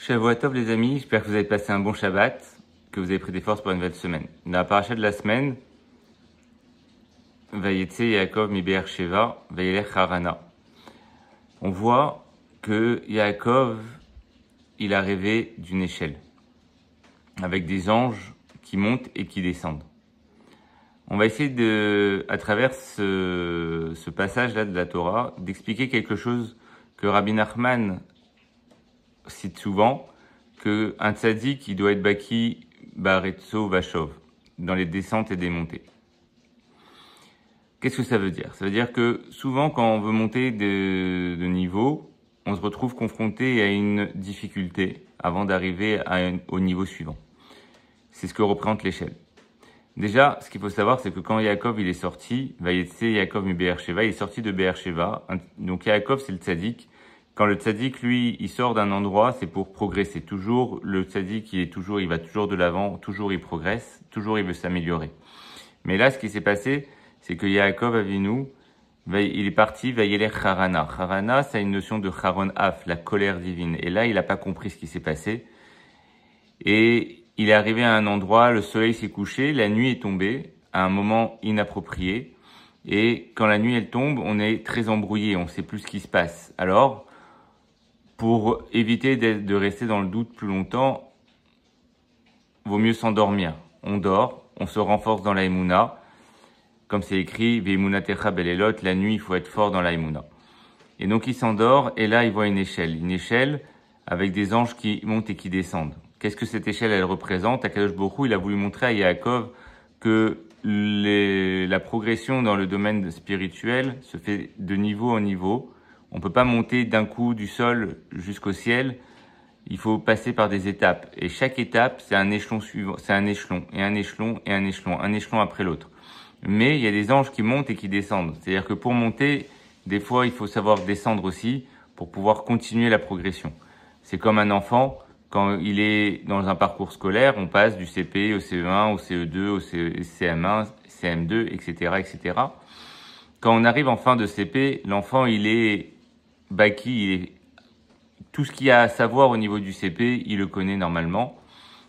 Shavua Tov les amis, j'espère que vous avez passé un bon Shabbat, que vous avez pris des forces pour une nouvelle semaine. Dans la paracha de la semaine, Vayetse Yaakov mi Be'er Sheva, Vayelech Harana. On voit que Yaakov, il a rêvé d'une échelle, avec des anges qui montent et qui descendent. On va essayer à travers ce passage-là de la Torah, d'expliquer quelque chose que Rabbi Nachman cite souvent, qu'un tzaddik, il doit être baki baretzo vachov, dans les descentes et des montées. Qu'est-ce que ça veut dire? Ça veut dire que souvent, quand on veut monter de niveau, on se retrouve confronté à une difficulté avant d'arriver au niveau suivant. C'est ce que représente l'échelle. Déjà, ce qu'il faut savoir, c'est que quand Yaakov il est sorti, Vayetse Yaakov mi Be'er Sheva, il est sorti de Be'er Sheva. Donc Yaakov, c'est le tzaddik. Quand le tzaddik, lui, il sort d'un endroit, c'est pour progresser. Toujours, le tzaddik, il va toujours de l'avant, toujours il progresse, toujours il veut s'améliorer. Mais là, ce qui s'est passé, c'est que Yaakov Avinu, il est parti, Vayelech Harana. Harana, ça a une notion de Haron Af, la colère divine. Et là, il n'a pas compris ce qui s'est passé. Et il est arrivé à un endroit, le soleil s'est couché, la nuit est tombée, à un moment inapproprié. Et quand la nuit, elle tombe, on est très embrouillé, on ne sait plus ce qui se passe. Alors, pour éviter de rester dans le doute plus longtemps, vaut mieux s'endormir. On dort, on se renforce dans la Emouna. Comme c'est écrit, Ve'emuna techa belelot, la nuit, il faut être fort dans la Emouna. Et donc il s'endort, et là il voit une échelle avec des anges qui montent et qui descendent. Qu'est-ce que cette échelle, elle représente? Akadosh Baruch Hu, il a voulu montrer à Yaakov que la progression dans le domaine spirituel se fait de niveau en niveau. On peut pas monter d'un coup du sol jusqu'au ciel. Il faut passer par des étapes. Et chaque étape, c'est un échelon suivant, c'est un échelon, et un échelon, et un échelon après l'autre. Mais il y a des anges qui montent et qui descendent. C'est-à-dire que pour monter, des fois, il faut savoir descendre aussi pour pouvoir continuer la progression. C'est comme un enfant, quand il est dans un parcours scolaire, on passe du CP au CE1, au CE2, au CM1, CM2, etc., etc. Quand on arrive en fin de CP, l'enfant, il est baki, tout ce qu'il y a à savoir au niveau du CP, il le connaît normalement.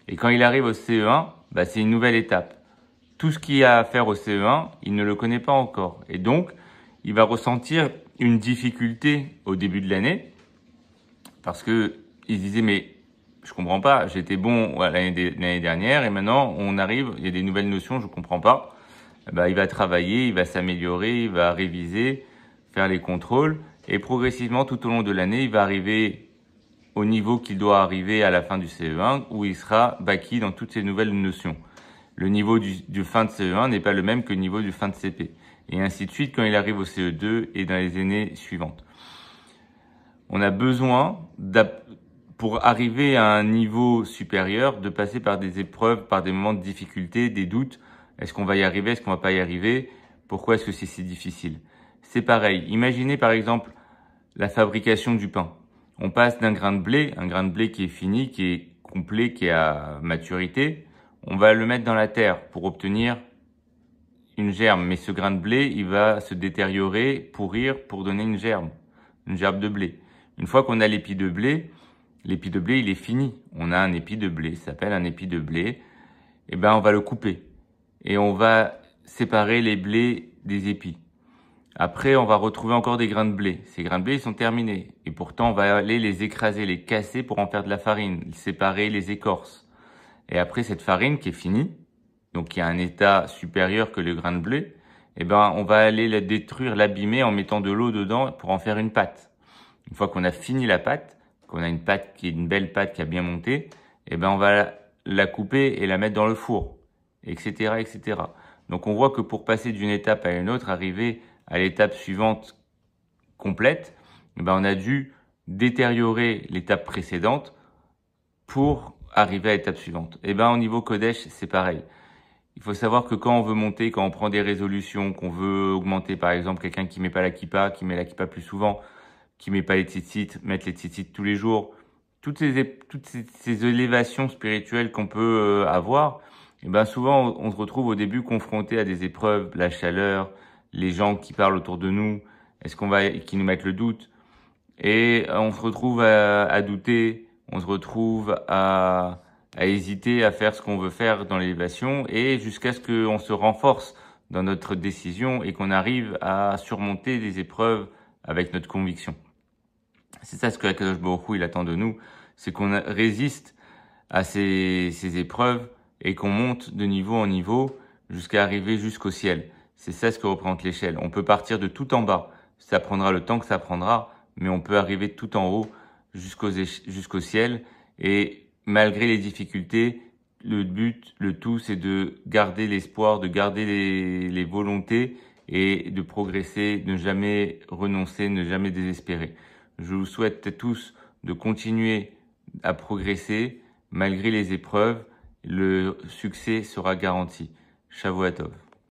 Et quand il arrive au CE1, c'est une nouvelle étape. Tout ce qu'il y a à faire au CE1, il ne le connaît pas encore. Et donc, il va ressentir une difficulté au début de l'année, parce que il se disait, mais je comprends pas, j'étais bon l'année dernière, et maintenant, on arrive, il y a des nouvelles notions, je comprends pas. Il va travailler, il va s'améliorer, il va réviser, faire les contrôles, et progressivement, tout au long de l'année, il va arriver au niveau qu'il doit arriver à la fin du CE1, où il sera baki dans toutes ces nouvelles notions. Le niveau du fin de CE1 n'est pas le même que le niveau du fin de CP. Et ainsi de suite quand il arrive au CE2 et dans les années suivantes. On a besoin, pour arriver à un niveau supérieur, de passer par des épreuves, par des moments de difficulté, des doutes. Est-ce qu'on va y arriver? Est-ce qu'on va pas y arriver? Pourquoi est-ce que c'est si difficile? C'est pareil. Imaginez par exemple la fabrication du pain. On passe d'un grain de blé, un grain de blé qui est fini, qui est complet, qui est à maturité. On va le mettre dans la terre pour obtenir une germe. Mais ce grain de blé, il va se détériorer, pourrir pour donner une germe de blé. Une fois qu'on a l'épi de blé, il est fini. On a un épi de blé, ça s'appelle un épi de blé. On va le couper. Et on va séparer les blés des épis. Après, on va retrouver encore des grains de blé. Ces grains de blé, ils sont terminés. Et pourtant, on va aller les écraser, les casser pour en faire de la farine, séparer les écorces. Et après, cette farine qui est finie, donc qui a un état supérieur que le grain de blé, on va aller la détruire, l'abîmer en mettant de l'eau dedans pour en faire une pâte. Une fois qu'on a fini la pâte, qu'on a une pâte qui est une belle pâte qui a bien monté, on va la couper et la mettre dans le four, etc., etc. Donc on voit que pour passer d'une étape à une autre, arriver à l'étape suivante complète, on a dû détériorer l'étape précédente pour arriver à l'étape suivante. Au niveau Kodesh, c'est pareil. Il faut savoir que quand on veut monter, quand on prend des résolutions, qu'on veut augmenter, par exemple, quelqu'un qui met pas la kippa, qui met la kippa plus souvent, qui met pas les tzitzit, mettre les tzitzit tous les jours, toutes ces élévations spirituelles qu'on peut avoir, souvent on se retrouve au début confronté à des épreuves, la chaleur, les gens qui parlent autour de nous, qui nous mettent le doute, et on se retrouve à douter, on se retrouve à hésiter à faire ce qu'on veut faire dans l'élévation et jusqu'à ce qu'on se renforce dans notre décision et qu'on arrive à surmonter des épreuves avec notre conviction. C'est ça ce que Akadosh Baruch Hu, il attend de nous, c'est qu'on résiste à ces épreuves et qu'on monte de niveau en niveau jusqu'à arriver jusqu'au ciel. C'est ça ce que représente l'échelle. On peut partir de tout en bas, ça prendra le temps que ça prendra, mais on peut arriver tout en haut jusqu'au ciel. Et malgré les difficultés, le but, le tout, c'est de garder l'espoir, de garder les volontés et de progresser, ne jamais renoncer, ne jamais désespérer. Je vous souhaite tous de continuer à progresser malgré les épreuves. Le succès sera garanti. Shavuot Tov.